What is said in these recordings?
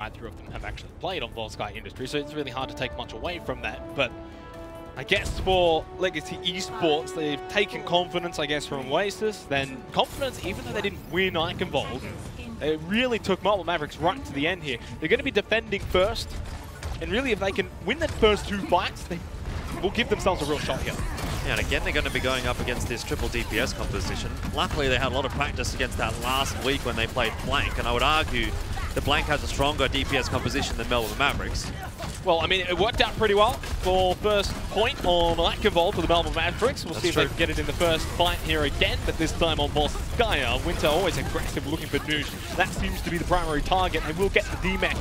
Neither of them have actually played on Sky Industry, so it's really hard to take much away from that. But I guess for Legacy Esports, they've taken confidence, I guess, from Oasis. Then confidence, even though they didn't win Eichenwald, it really took Melbourne Mavericks right to the end here. They're going to be defending first, and really if they can win that first 2 fights, they will give themselves a real shot here. Yeah, and again, they're going to be going up against this triple DPS composition. Luckily, they had a lot of practice against that last week when they played Blank, and I would argue that Blank has a stronger DPS composition than Melbourne Mavericks. Well, I mean, it worked out pretty well for first point on Eichenwald for the Melbourne Mavericks. We'll see if they can get it in the first fight here again, but this time on Volskaya. Winter always aggressive, looking for Noosh. That seems to be the primary target. They will get the D-Mech.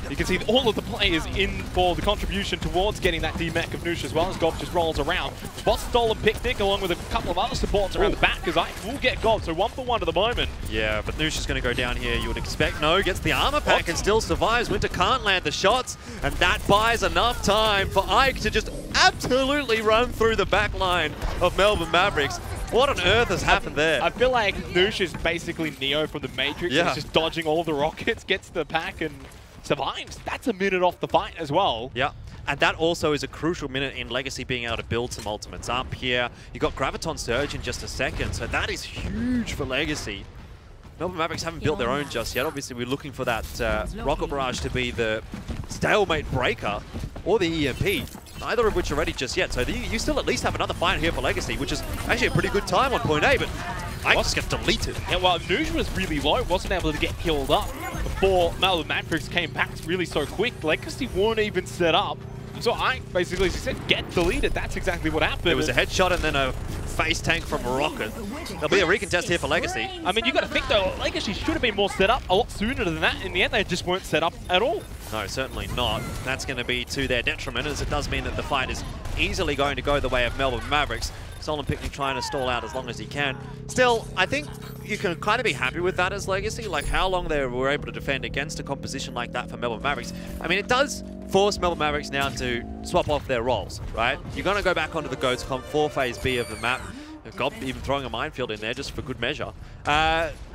You can see all of the players in for the contribution towards getting that D-Mech of Noosh as well as Gob just rolls around. Spots Stolen Picnic along with a couple of other supports around the back because I will get Gob, so 1 for 1 at the moment. Yeah, but Noosh is going to go down here, you would expect. No, gets the armor pack and still survives. Winter can't land the shots, and that buys enough time for Ike to just absolutely run through the back line of Melbourne Mavericks. What on earth has happened there? I feel like Noosh is basically Neo from the Matrix. Yeah. He's just dodging all the rockets, gets the pack, and survives. That's a minute off the fight as well. Yeah, and that also is a crucial minute in Legacy being able to build some ultimates up here. You got Graviton Surge in just a second, so that is huge for Legacy. Melbourne Mavericks haven't built their own just yet. Obviously, we're looking for that Rocket Barrage to be the stalemate breaker or the EMP. Neither of which are ready just yet, so you still at least have another fight here for Legacy, which is actually a pretty good time on point A, but I just get deleted. Yeah, well, Noosh was really low, wasn't able to get killed up before Melbourne Mavericks came back really so quick. Legacy weren't even set up. So I basically, as you said, get deleted. That's exactly what happened. There was a headshot and then a face tank from Rocket. There'll be a recontest here for Legacy. I mean, you got to think though, Legacy should have been more set up a lot sooner than that. In the end, they just weren't set up at all. No, certainly not. That's going to be to their detriment, as it does mean that the fight is easily going to go the way of Melbourne Mavericks. Stolen Picnic trying to stall out as long as he can. Still, I think you can kind of be happy with that as Legacy, like how long they were able to defend against a composition like that for Melbourne Mavericks. I mean, it does force Melbourne Mavericks now to swap off their roles, right? You're going to go back onto the Goats comp for Phase B of the map. Gob even throwing a minefield in there just for good measure.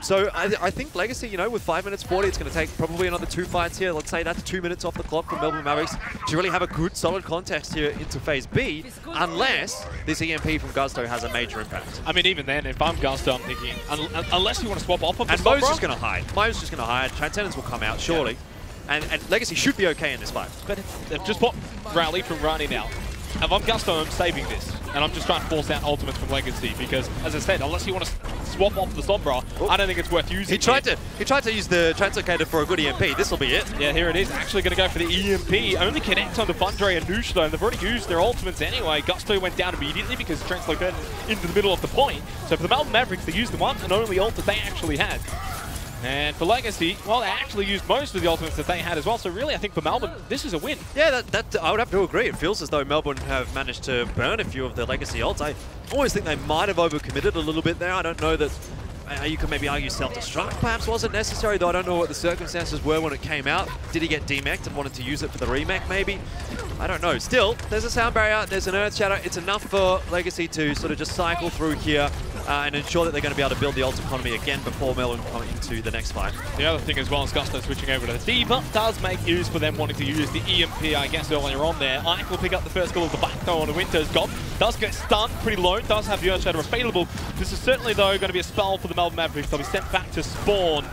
So I think Legacy, you know, with 5 minutes 40, it's going to take probably another 2 fights here. Let's say that's 2 minutes off the clock for Melbourne Mavericks to really have a good, solid contest here into Phase B, unless this EMP from Gusto has a major impact. I mean, even then, if I'm Gusto, I'm thinking, unless you want to swap off of the And Mo's just going to hide. Mo's just going to hide. Transcendence will come out, surely. Yeah. And Legacy should be okay in this fight. But they've just bought Rally from Rani now. If I'm Gusto, I'm saving this. And I'm just trying to force out ultimates from Legacy because, as I said, unless you want to swap off the Sombra, I don't think it's worth using. He tried to use the Translocator for a good EMP. This will be it. Yeah, here it is. Actually going to go for the EMP. Only connects on the Fundre and Noosh, though. And they've already used their ultimates anyway. Gusto went down immediately because Translocated into the middle of the point. So for the Melbourne Mavericks, they used the one and only ult that they actually had. And for Legacy, well, they actually used most of the ultimates that they had as well. So really, I think for Melbourne, this is a win. Yeah, that I would have to agree. It feels as though Melbourne have managed to burn a few of the Legacy ults. I always think they might have overcommitted a little bit there. I don't know that you could maybe argue self-destruct perhaps wasn't necessary, though I don't know what the circumstances were when it came out. Did he get demeched and wanted to use it for the remake maybe? I don't know. Still, there's a sound barrier, there's an Earth Shadow. It's enough for Legacy to sort of just cycle through here and ensure that they're going to be able to build the ult economy again before Melbourne come into the next fight. The other thing as well is Gusto switching over to the D.Va does make use for them wanting to use the EMP, I guess, earlier on there. Ike will pick up the first goal of the back though on the Winter's Gob. Does get stunned pretty low, does have the Earth Shadow available. This is certainly, though, going to be a spell for the Melbourne Mavericks. They'll be sent back to spawn.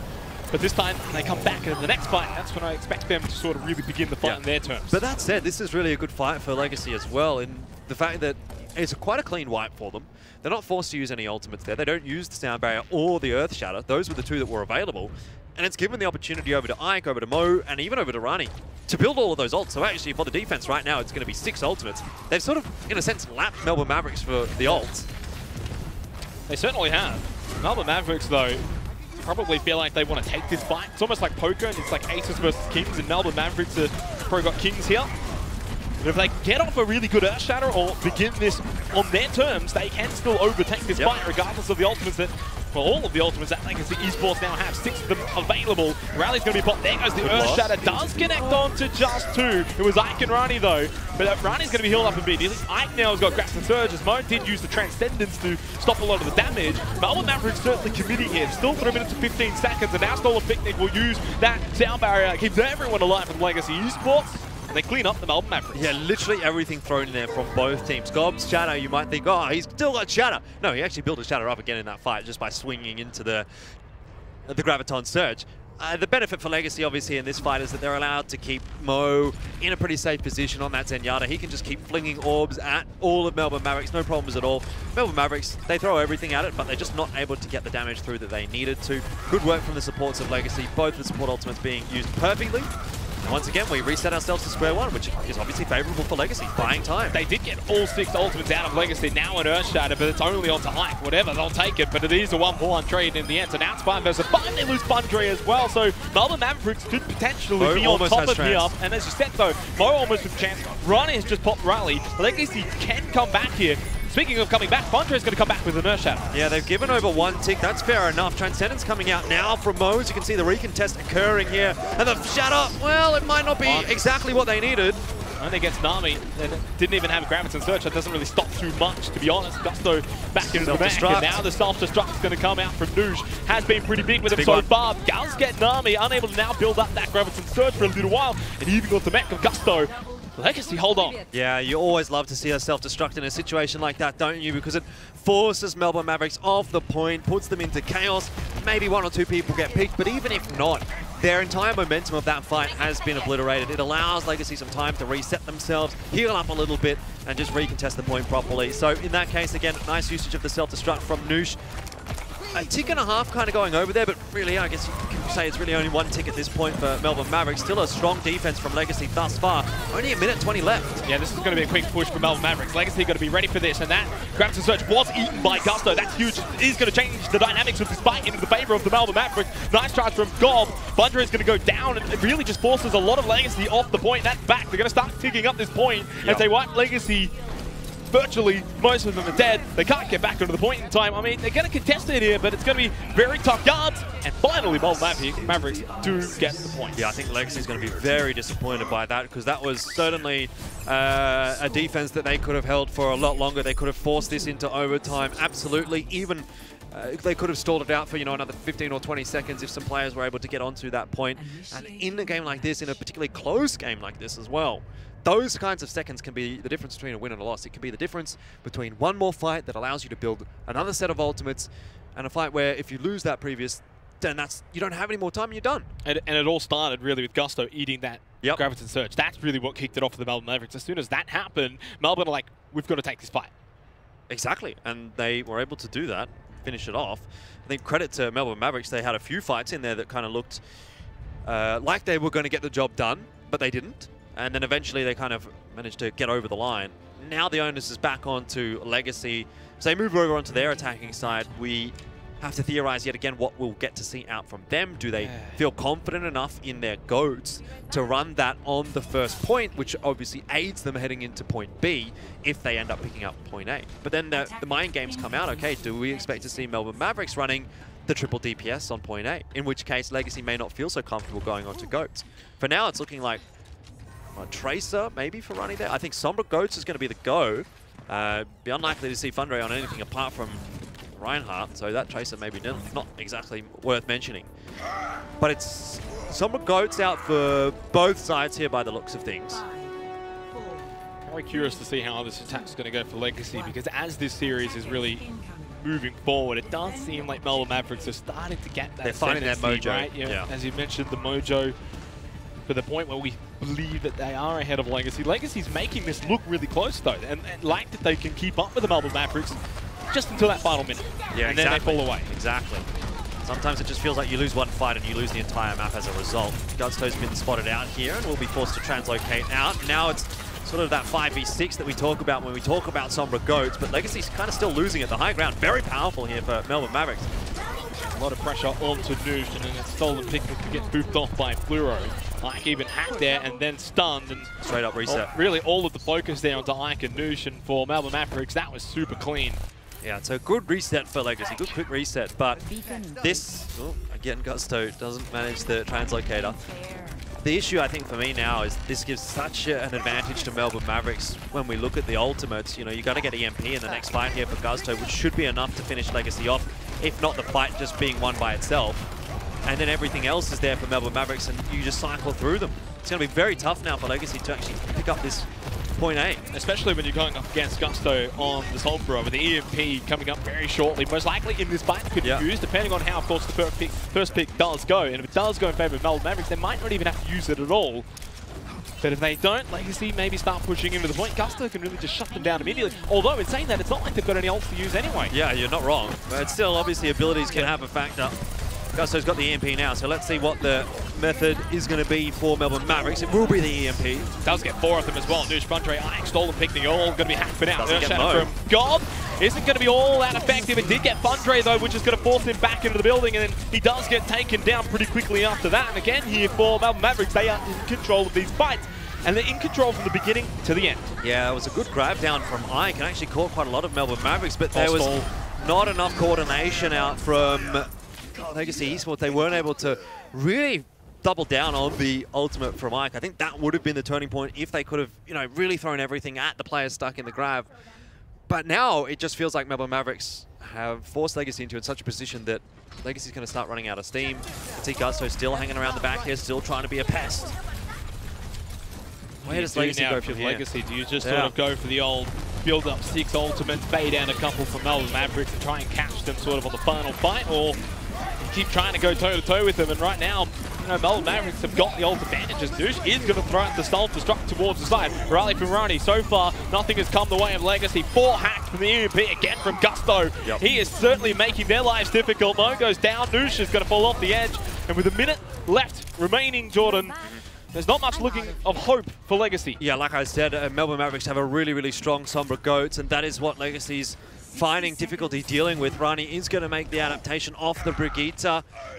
But this time, they come back, and in the next fight, that's when I expect them to sort of really begin the fight in their terms. But that said, this is really a good fight for Legacy as well, in the fact that it's quite a clean wipe for them. They're not forced to use any ultimates there. They don't use the Sound Barrier or the Earth Shatter. Those were the 2 that were available. And it's given the opportunity over to Ike, over to Mo, and even over to Rani to build all of those ults. So actually, for the defense right now, it's going to be 6 ultimates. They've sort of, in a sense, lapped Melbourne Mavericks for the ults. They certainly have. Melbourne Mavericks, though, probably feel like they want to take this fight. It's almost like poker, and it's like Aces versus Kings, and Melbourne Mavericks have probably got Kings here. But if they get off a really good Earth Shatter or begin this on their terms, they can still overtake this fight regardless of the ultimates that for all of the ultimates that Legacy Esports now have. 6 of them available. Rally's going to be popped. There goes the Earth Shatter. Does connect on to just 2. It was Ike and Rani though. But Rani's going to be healed up a bit. Ike now has got Grasp and Surge, as Mo did use the Transcendence to stop a lot of the damage. Melbourne Mavericks certainly committing here. Still 3 minutes and 15 seconds, and now Stolen Picnic will use that sound barrier. Keeps everyone alive from Legacy Esports. And they clean up the Melbourne Mavericks. Yeah, literally everything thrown in there from both teams. Gob's Shatter, you might think, oh, he's still got Shatter. No, he actually built his Shatter up again in that fight just by swinging into the Graviton Surge. The benefit for Legacy, obviously, in this fight is that they're allowed to keep Mo in a pretty safe position on that Zenyatta. He can just keep flinging orbs at all of Melbourne Mavericks, no problems at all. Melbourne Mavericks, they throw everything at it, but they're just not able to get the damage through that they needed to. Good work from the supports of Legacy, both the support ultimates being used perfectly. And once again, we reset ourselves to square one, which is obviously favourable for Legacy, buying time. They did get all 6 ultimates out of Legacy, now an Earth Shatter, but it's only onto Ike. Whatever, they'll take it, but it is a 1-for-1 trade in the end. So now it's 5 versus 5, they lose Bundre as well, so Melbourne Mavericks could potentially be on top of here. And as you said though, Mo almost with a chance. Ronnie has just popped Rally. Legacy can come back here. Speaking of coming back, Bundre is going to come back with an Earth Shatter. Yeah, they've given over 1 tick. That's fair enough. Transcendence coming out now from Mo. As you can see the recontest occurring here. And the Shatter, well, it might not be exactly what they needed. Only against Nami, and didn't even have a Graviton Search. That doesn't really stop too much, to be honest. Gusto back into the back, and now the self-destruct is going to come out from Noosh. Has been pretty big with him so far. Does get Nami, unable to now build up that Graviton Search for a little while, and even got the mech of Gusto. Legacy, hold on. Yeah, you always love to see us self-destruct in a situation like that, don't you? Because it forces Melbourne Mavericks off the point, puts them into chaos. Maybe 1 or 2 people get picked, but even if not, their entire momentum of that fight has been obliterated. It allows Legacy some time to reset themselves, heal up a little bit, and just recontest the point properly. So in that case, again, nice usage of the self-destruct from Noosh. A tick and a half kind of going over there, but really, I guess you can say it's really only 1 tick at this point for Melbourne Mavericks. Still a strong defense from Legacy thus far. Only a minute 20 left. Yeah, this is going to be a quick push for Melbourne Mavericks. Legacy got to be ready for this, and that Graviton Surge was eaten by Gusto. That's huge. It is going to change the dynamics of this fight into the favor of the Melbourne Mavericks. Nice charge from Gob. Bundre is going to go down, and it really just forces a lot of Legacy off the point. That's back. They're going to start picking up this point and say, what, Legacy... Virtually, most of them are dead. They can't get back into the point in time. I mean, they're going to contest it here, but it's going to be very tough yards. And finally, Melbourne Mavericks do get the point. Yeah, I think Legacy's going to be very disappointed by that, because that was certainly a defense that they could have held for a lot longer. They could have forced this into overtime, absolutely. Even they could have stalled it out for, you know, another 15 or 20 seconds if some players were able to get onto that point. And in a game like this, in a particularly close game like this as well, those kinds of seconds can be the difference between a win and a loss. It can be the difference between one more fight that allows you to build another set of ultimates, and a fight where if you lose that previous, then you don't have any more time and you're done. And it all started really with Gusto eating that Graviton Surge. That's really what kicked it off for the Melbourne Mavericks. As soon as that happened, Melbourne are like, we've got to take this fight. Exactly, and they were able to do that, finish it off. I think credit to Melbourne Mavericks, they had a few fights in there that kind of looked like they were going to get the job done, but they didn't. And then eventually they kind of managed to get over the line. Now the onus is back onto Legacy. So they move over onto their attacking side. We have to theorize yet again what we'll get to see out from them. Do they feel confident enough in their goats to run that on the first point, which obviously aids them heading into point B if they end up picking up point A. But then the mind games come out. Okay, do we expect to see Melbourne Mavericks running the triple DPS on point A? In which case Legacy may not feel so comfortable going onto goats. For now it's looking like a Tracer, maybe, for running there. I think Sombra Goats is going to be the go. Be unlikely to see Fundray on anything apart from Reinhardt, so that Tracer maybe not exactly worth mentioning. But it's Sombra Goats out for both sides here by the looks of things. Very curious to see how this attack's going to go for Legacy, because as this series is really moving forward, it does seem like Melbourne Mavericks are starting to get that. They're finding that mojo, right? Yeah. As you mentioned, the mojo, to the point where we believe that they are ahead of Legacy. Legacy's making this look really close though, and like that they can keep up with the Melbourne Mavericks just until that final minute. Yeah, and then they fall away. Exactly. Sometimes it just feels like you lose one fight and you lose the entire map as a result. Gusto's been spotted out here and will be forced to translocate out. Now it's sort of that 5v6 that we talk about when we talk about Sombra Goats, but Legacy's kind of still losing at the high ground. Very powerful here for Melbourne Mavericks. A lot of pressure onto Noosh, and then it's Stolen Picnic to get boofed off by Fluoro. Ike even hacked there and then stunned, and straight up reset. Really all of the focus there onto Ike and Noosh, and for Melbourne Mavericks that was super clean. Yeah, so good reset for Legacy, good quick reset, but this, again, Gusto doesn't manage the translocator. The issue, I think, for me now is this gives such an advantage to Melbourne Mavericks when we look at the ultimates. You know, you got to get EMP in the next fight here for Gusto, which should be enough to finish Legacy off, if not the fight just being won by itself. And then everything else is there for Melbourne Mavericks, and you just cycle through them. It's going to be very tough now for Legacy to actually pick up this point A. Especially when you're going up against Gusto on the Solbro with the EMP coming up very shortly. Most likely in this fight could use, depending on how, of course, the first pick does go. And if it does go in favor of Melbourne Mavericks, they might not even have to use it at all. But if they don't, Legacy maybe start pushing into the point. Gusto can really just shut them down immediately. Although, in saying that, it's not like they've got any ults to use anyway. Yeah, you're not wrong. But still, obviously, abilities can have a factor. Gusto's got the EMP now, so let's see what the method is going to be for Melbourne Mavericks. It will be the EMP. Does get 4 of them as well. Noosh, Fundre, Ike, Stolen, Picnic, all going to be hacked for now. Doesn't get from God isn't going to be all that effective. It did get Fundre, though, which is going to force him back into the building, and then he does get taken down pretty quickly after that. And again, here for Melbourne Mavericks, they are in control of these fights. And they're in control from the beginning to the end. Yeah, it was a good grab down from Ike, and actually caught quite a lot of Melbourne Mavericks, but there was not enough coordination out from Legacy Esports. They weren't able to really double down on the ultimate from Ike. I think that would have been the turning point if they could have, you know, really thrown everything at the players stuck in the grab. But now it just feels like Melbourne Mavericks have forced Legacy into such a position that Legacy's going to start running out of steam. You see Gusto still hanging around the back here, still trying to be a pest. Where does Legacy go from here? Legacy, do you just sort of go for the old build up 6 ultimate, fade down a couple from Melbourne Mavericks and try and catch them sort of on the final fight, or keep trying to go toe-to-toe with them? And right now, you know, Melbourne Mavericks have got the ult advantages. Noosh is going to throw out the self-destruct towards the side. Rally from Rani. So far, nothing has come the way of Legacy. 4 hacks from the EMP again from Gusto. He is certainly making their lives difficult. Mo goes down. Noosh is going to fall off the edge. And with a minute left remaining, Jordan, there's not much looking of hope for Legacy. Yeah, like I said, Melbourne Mavericks have a really, really strong Sombra Goats, and that is what Legacy's finding difficulty dealing with. Rani is going to make the adaptation off the Brigitte.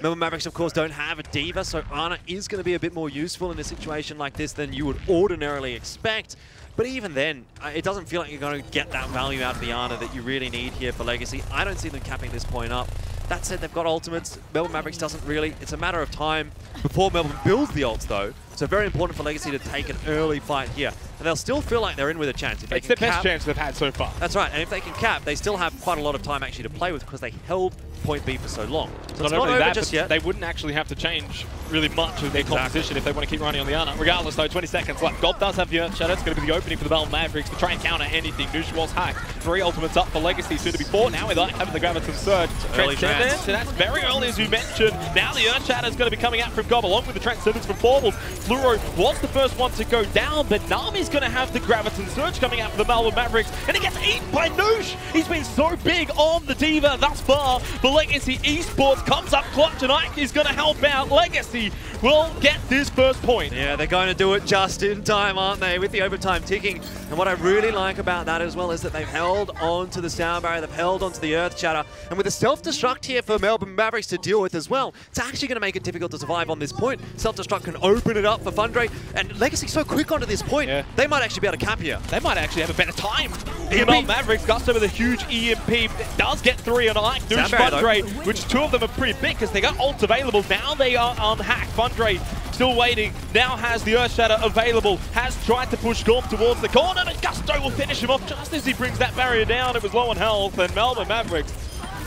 Melbourne Mavericks, of course, don't have a Diva, so Ana is going to be a bit more useful in a situation like this than you would ordinarily expect. But even then, it doesn't feel like you're going to get that value out of the Ana that you really need here for Legacy. I don't see them capping this point up. That said, they've got ultimates. Melbourne Mavericks doesn't really. It's a matter of time before Melbourne builds the ults, though. So very important for Legacy to take an early fight here. And they'll still feel like they're in with a chance. If they it's the best chance they've had so far. That's right. And if they can cap, they still have quite a lot of time actually to play with because they held point B for so long. So it's not over just yet. They wouldn't actually have to change really much of their composition if they want to keep running on the Ana. Regardless, though, 20 seconds left. Gob does have the Earth Shadow. It's going to be the opening for the Melbourne Mavericks to try and counter anything. Noosh was hacked. 3 ultimates up for Legacy, soon to be 4. Now with Ike having the Graviton Surge. Transcendence, and that's very early, as you mentioned. Now the Earth Shadow is going to be coming out from Gob, along with the Transcendence from Formal. Fluoro was the first one to go down, but Nami's going to have the Graviton Surge coming out for the Melbourne Mavericks, and he gets eaten by Noosh. He's been so big on the Diva thus far, but Legacy Esports comes up clutch, and Ike is going to help out. Legacy will get this first point. Yeah, they're going to do it just in time, aren't they, with the overtime ticking. And what I really like about that as well is that they've held on to the sound barrier, they've held on to the Earth Shatter, and with the self-destruct here for Melbourne Mavericks to deal with as well, it's actually going to make it difficult to survive on this point. Self-destruct can open it up for Fundre, and Legacy so quick onto this point, they might actually be able to cap here. They might actually have a better time. The Melbourne Mavericks, Gusto with a huge EMP, it does get 3 on Ike. Noosh, Fundre, which 2 of them are pretty big because they got ults available. Now they are on hack. Fundre still waiting, now has the Earth Shatter available, has tried to push Gorm towards the corner, and Gusto will finish him off just as he brings that barrier down. It was low on health, and Melbourne Mavericks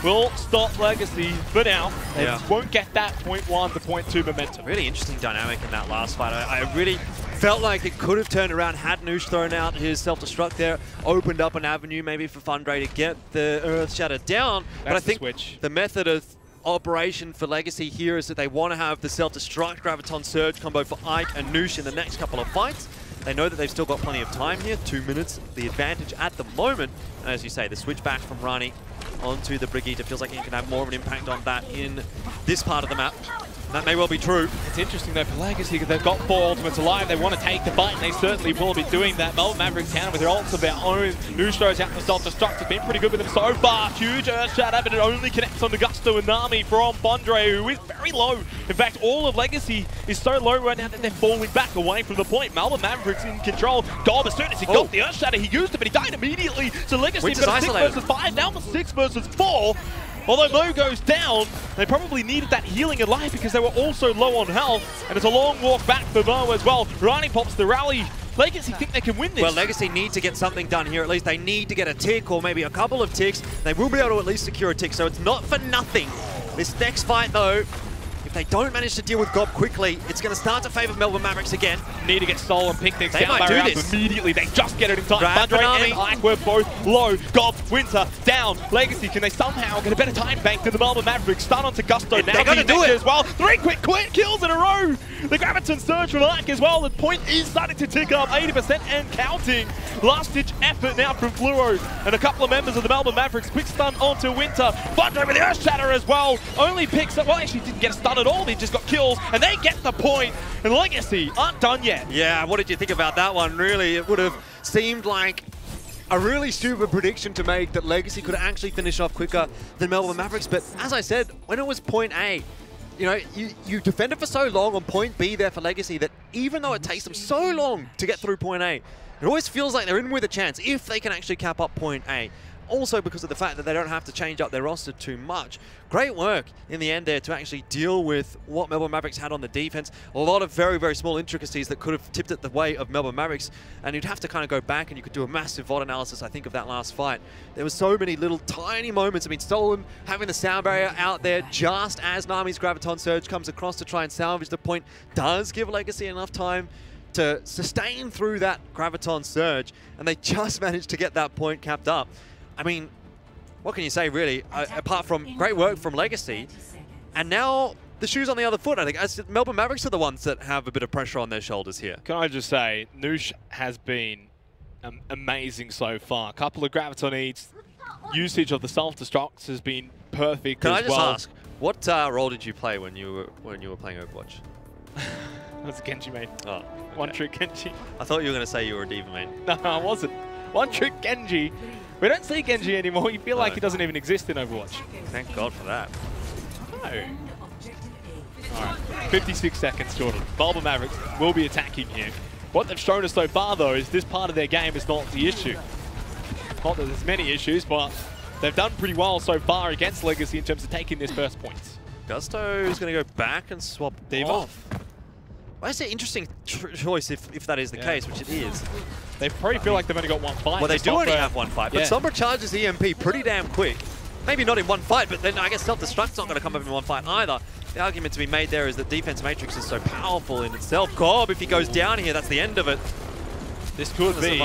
will stop Legacy for now. They won't get that 0.1 to 0.2 momentum. Really interesting dynamic in that last fight. I really felt like it could have turned around had Noosh thrown out his self-destruct there, opened up an avenue maybe for Fundre to get the Earth Shatter down. But I think the method of operation for Legacy here is that they want to have the self-destruct Graviton Surge combo for Ike and Noosh in the next couple of fights. They know that they've still got plenty of time here, 2 minutes, the advantage at the moment. And as you say, the switch back from Rani onto the Brigitte feels like he can have more of an impact on that in this part of the map. That may well be true. It's interesting though for Legacy, because they've got 4 ultimates alive. They want to take the fight, and they certainly will be doing that. Melbourne Mavericks can with their ults of their own. Noosh throws out the self-destruct. It's been pretty good with them so far. Huge Earth Shatter, but it only connects on the Gusto and Nami from Bondre, who is very low. In fact, all of Legacy is so low right now that they're falling back away from the point. Melbourne Mavericks in control. Gob, as soon as he got the Earth Shatter, he used it, but he died immediately. So Legacy have got a 6 versus 5, now a 6 versus 4. Although Mo goes down, they probably needed that healing in life because they were also low on health, and it's a long walk back for Mo as well. Rani pops the rally. Legacy think they can win this. Well, Legacy need to get something done here. At least they need to get a tick or maybe a couple of ticks. They will be able to at least secure a tick, so it's not for nothing. This next fight, though, if they don't manage to deal with Gob quickly, it's going to start to favour Melbourne Mavericks again. Need to get Soul and Picnics they down might do this immediately. They just get it in time. Bundre and Ike were both low. Gob, Winter, down. Legacy, can they somehow get a better time bank than the Melbourne Mavericks? Stun onto Gusto. Now they're going to do it as well. 3 quick kills in a row. The Graviton surge from Ike as well. The point is starting to tick up 80% and counting. Last ditch effort now from Fluo and a couple of members of the Melbourne Mavericks. Quick stun onto Winter. Bundre with the Earth Shatter as well. Only picks up, well, actually didn't get a stun at all. They just got kills, and they get the point. And Legacy aren't done yet. Yeah, what did you think about that one? Really, it would have seemed like a really stupid prediction to make that Legacy could actually finish off quicker than Melbourne Mavericks. But as I said, when it was point A, you know, you defended for so long on point B there for Legacy that even though it takes them so long to get through point A, it always feels like they're in with a chance if they can actually cap up point A. Also because of the fact that they don't have to change up their roster too much. Great work in the end there to actually deal with what Melbourne Mavericks had on the defense. A lot of very, very small intricacies that could have tipped it the way of Melbourne Mavericks, and you'd have to kind of go back and you could do a massive VOD analysis, I think, of that last fight. There were so many little tiny moments. I mean, Stolen having the sound barrier out there just as Nami's Graviton Surge comes across to try and salvage the point does give Legacy enough time to sustain through that Graviton Surge, and they just managed to get that point capped up. I mean, what can you say, really, apart from great work from Legacy? And now the shoe's on the other foot, I think. As Melbourne Mavericks are the ones that have a bit of pressure on their shoulders here. Can I just say, Noosh has been amazing so far. A couple of Graviton eats, usage of the self-destructs has been perfect Can as I just well. ask, what role did you play when you were playing Overwatch? That's a Genji main. Oh, okay. One trick Genji. I thought you were going to say you were a Diva main. No, I wasn't. One trick Genji. We don't see Genji anymore. You feel like he doesn't even exist in Overwatch. Thank God for that. No. Alright, 56 seconds, Jordan. Melbourne Mavericks will be attacking here. What they've shown us so far, though, is this part of their game is not the issue. Not that there's many issues, but they've done pretty well so far against Legacy in terms of taking this first points. Gusto is going to go back and swap Diva off. Well, that's an interesting choice if that is the case, which it is. They probably feel like they've only got one fight. Well, they do only have one fight, but Sombra charges EMP pretty damn quick. Maybe not in one fight, but then I guess self-destruct's not going to come up in one fight either. The argument to be made there is that defense matrix is so powerful in itself. Gob, if he goes down here, that's the end of it. This could be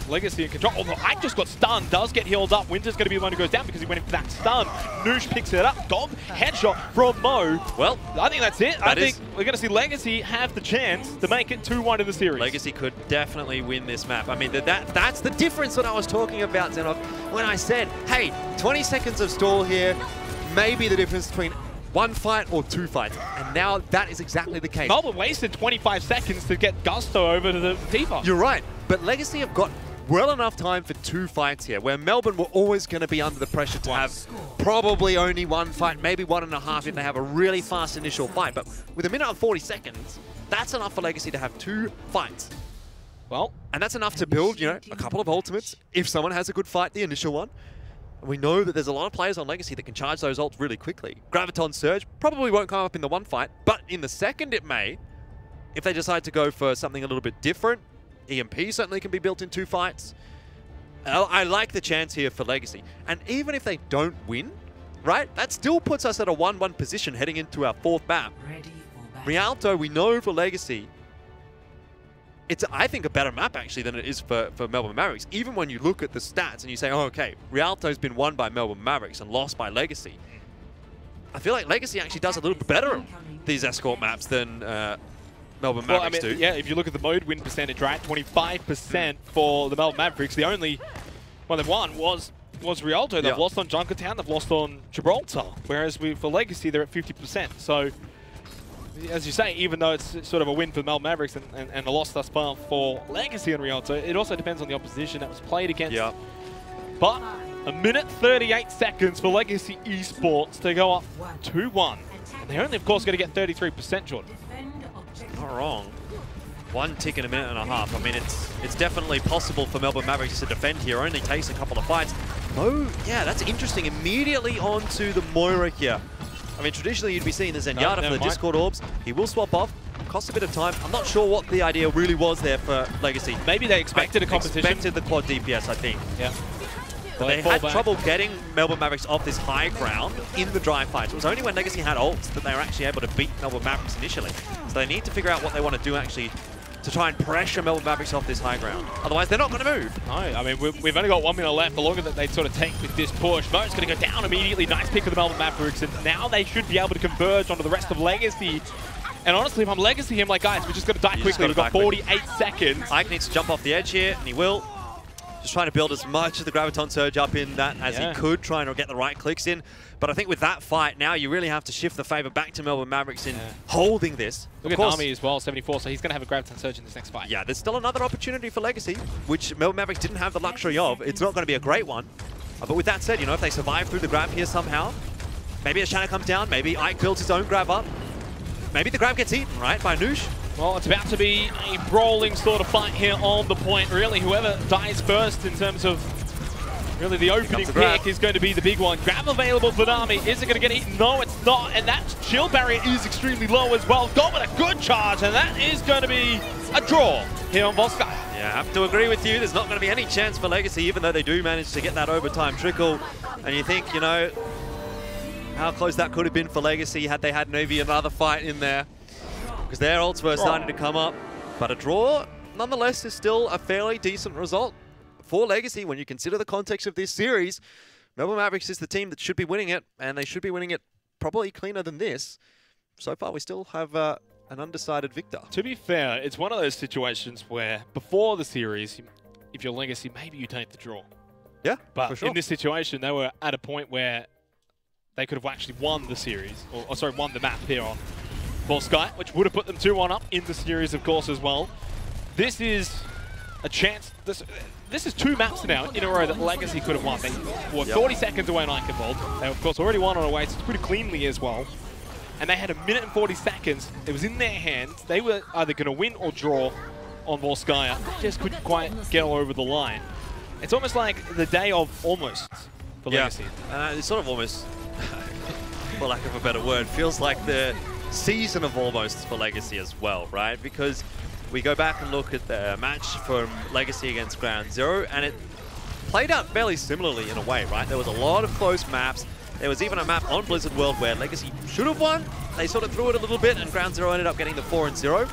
Legacy in control. Although Ike just got stunned, does get healed up. Winter's going to be the one who goes down because he went in for that stun. Noosh picks it up. Gob, headshot from Mo. Well, I think that's it. I think we're going to see Legacy have the chance to make it 2-1 in the series. Legacy could definitely win this map. I mean, that's the difference that I was talking about, ZeNox, when I said, hey, 20 seconds of stall here may be the difference between one fight or two fights, and now that is exactly the case. Melbourne wasted 25 seconds to get Gusto over to the Diva. You're right, but Legacy have got well enough time for two fights here, where Melbourne were always going to be under the pressure to have probably only one fight, maybe 1.5 if they have a really fast initial fight. But with a minute and 40 seconds, that's enough for Legacy to have two fights. Well, and that's enough to build, you know, a couple of ultimates if someone has a good fight, the initial one. We know that there's a lot of players on Legacy that can charge those ults really quickly. Graviton Surge probably won't come up in the one fight, but in the second it may. If they decide to go for something a little bit different, EMP certainly can be built in two fights. I like the chance here for Legacy. And even if they don't win, right, that still puts us at a 1-1 position heading into our fourth map. Rialto, we know for Legacy, it's, I think, a better map, actually, than it is for Melbourne Mavericks. Even when you look at the stats and you say, oh, okay, Rialto's been won by Melbourne Mavericks and lost by Legacy. I feel like Legacy actually does a little bit better on these escort maps than Melbourne Mavericks do. Yeah, if you look at the mode win percentage, right, 25% for the Melbourne Mavericks. The only one they've won was Rialto. They've lost on Junkertown, they've lost on Gibraltar. Whereas for Legacy, they're at 50%. So as you say, even though it's sort of a win for the Melbourne Mavericks and a loss thus far for Legacy and Rialto, it also depends on the opposition that was played against. Yeah. But a minute 38 seconds for Legacy Esports to go up 2-1. And they're only, of course, going to get 33%, Jordan. Not wrong. 1 tick in a minute and a half. I mean, it's definitely possible for Melbourne Mavericks to defend here. Only takes a couple of fights. Oh, yeah, that's interesting. Immediately onto the Moira here. I mean, traditionally you'd be seeing the Zenyatta for the Discord Orbs. He will swap off. Costs a bit of time. I'm not sure what the idea really was there for Legacy. Maybe they expected a competition. Expected the quad DPS, I think. Yeah. But they had trouble getting Melbourne Mavericks off this high ground in the dry fights. It was only when Legacy had ults that they were actually able to beat Melbourne Mavericks initially. So they need to figure out what they want to do actually to try and pressure Melbourne Mavericks off this high ground. Otherwise, they're not going to move. No, I mean, we've only got 1 minute left. The longer that they sort of take with this push, Mo's going to go down immediately. Nice pick of the Melbourne Mavericks, and now they should be able to converge onto the rest of Legacy. And honestly, if I'm Legacy, I'm like, guys, we're just going to die quickly. We've got 48 seconds. Ike needs to jump off the edge here, and he will. Just trying to build as much of the Graviton Surge up in that as he could, trying to get the right clicks in. But I think with that fight, now you really have to shift the favor back to Melbourne Mavericks in holding this. Look at Nami as well, 74, so he's going to have a Graviton Surge in this next fight. Yeah, there's still another opportunity for Legacy, which Melbourne Mavericks didn't have the luxury of. It's not going to be a great one. But with that said, you know, if they survive through the grab here somehow, maybe Oceania comes down, maybe Ike builds his own grab up. Maybe the grab gets eaten, right, by Noosh. Well, it's about to be a brawling sort of fight here on the point, really. Whoever dies first in terms of really the opening pick is going to be the big one. Grab available for Nami. Is it going to get eaten? No, it's not. And that shield barrier is extremely low as well. Got with a good charge, and that is going to be a draw here on Volsky. Yeah, I have to agree with you. There's not going to be any chance for Legacy, even though they do manage to get that overtime trickle. And you think, you know, how close that could have been for Legacy had they had maybe another fight in there. Because their ults were starting to come up. But a draw, nonetheless, is still a fairly decent result for Legacy when you consider the context of this series. Melbourne Mavericks is the team that should be winning it, and they should be winning it probably cleaner than this. So far, we still have an undecided victor. To be fair, it's one of those situations where before the series, if you're Legacy, maybe you take the draw. Yeah, but for sure. In this situation, they were at a point where they could have actually won the series, or sorry, won the map here on Volsky, which would have put them 2-1 up in the series, of course, as well. This is a chance. This is 2 maps now in a row that Legacy could have won. They were 40 seconds away on Ike Involved. They, of course, already won on away, so it's pretty cleanly as well. And they had 1 minute and 40 seconds. It was in their hands. They were either going to win or draw on Volsky. Just couldn't quite get over the line. It's almost like the day of almost for Legacy. It's sort of almost, for lack of a better word, feels like the season of almost for Legacy as well, right? Because we go back and look at the match from Legacy against Ground Zero, and it played out fairly similarly in a way, right? There was a lot of close maps. There was even a map on Blizzard World where Legacy should have won. They sort of threw it a little bit, and Ground Zero ended up getting the 4-0.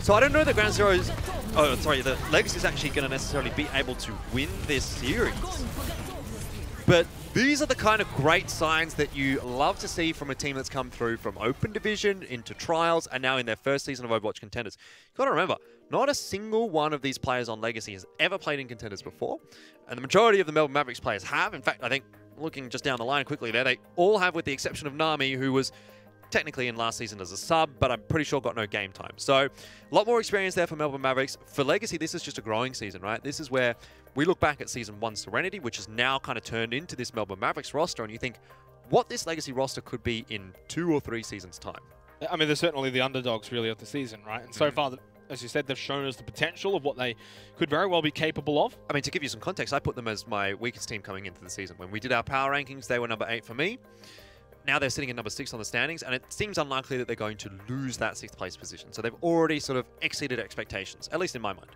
So I don't know that Ground Zero's... Oh, sorry, the Legacy's actually going to necessarily be able to win this series. But these are the kind of great signs that you love to see from a team that's come through from Open Division into Trials and now in their first season of Overwatch Contenders. You've got to remember, not a single one of these players on Legacy has ever played in Contenders before. And the majority of the Melbourne Mavericks players have. In fact, I think, looking just down the line quickly there, they all have, with the exception of Nami, who was technically in last season as a sub, but I'm pretty sure got no game time. So a lot more experience there for Melbourne Mavericks. For Legacy, this is just a growing season, right? This is where we look back at Season 1 Serenity, which has now kind of turned into this Melbourne Mavericks roster, and you think what this Legacy roster could be in 2 or 3 seasons' time. I mean, they're certainly the underdogs, really, of the season, right? And so far, as you said, they've shown us the potential of what they could very well be capable of. I mean, to give you some context, I put them as my weakest team coming into the season. When we did our power rankings, they were number 8 for me. Now they're sitting at number 6 on the standings, and it seems unlikely that they're going to lose that 6th place position. So they've already sort of exceeded expectations, at least in my mind.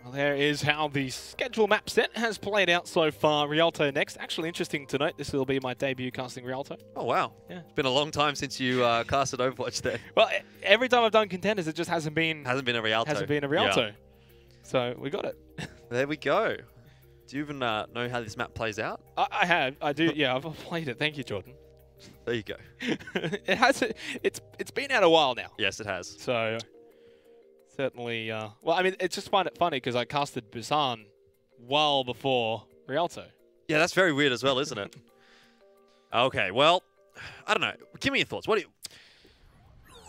Well, there is how the schedule map set has played out so far. Rialto next. Actually, interesting to note, this will be my debut casting Rialto. Oh, wow. Yeah. It's been a long time since you casted Overwatch there. Well, every time I've done Contenders, it just hasn't been a Rialto. Yeah. So we got it. There we go. Do you even know how this map plays out? I have. I do. Yeah, I've played it. Thank you, Jordan. There you go. It's been out a while now. Yes, it has. So certainly, well, I mean, it's just find it funny because I casted Busan well before Rialto. Yeah, that's very weird as well, isn't it? Okay, well, I don't know. Give me your thoughts.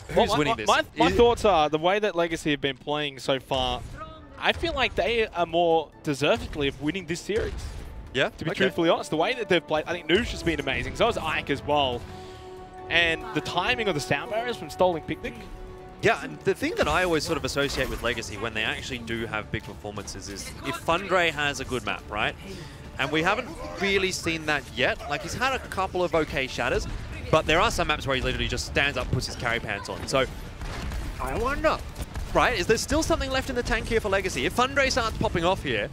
Who's winning this? My thoughts are, the way that Legacy have been playing so far, I feel like they are more deservedly of winning this series. Yeah? To be truthfully honest, the way that they've played, I think Noosh has been amazing. So has Ike as well. And the timing of the sound barriers from Stolen Picnic. Yeah, and the thing that I always sort of associate with Legacy when they actually do have big performances is if Fundre has a good map, right? And we haven't really seen that yet. Like, he's had a couple of okay shatters, but there are some maps where he literally just stands up, puts his carry pants on. So, I wonder, right? Is there still something left in the tank here for Legacy? If Fundre starts popping off here...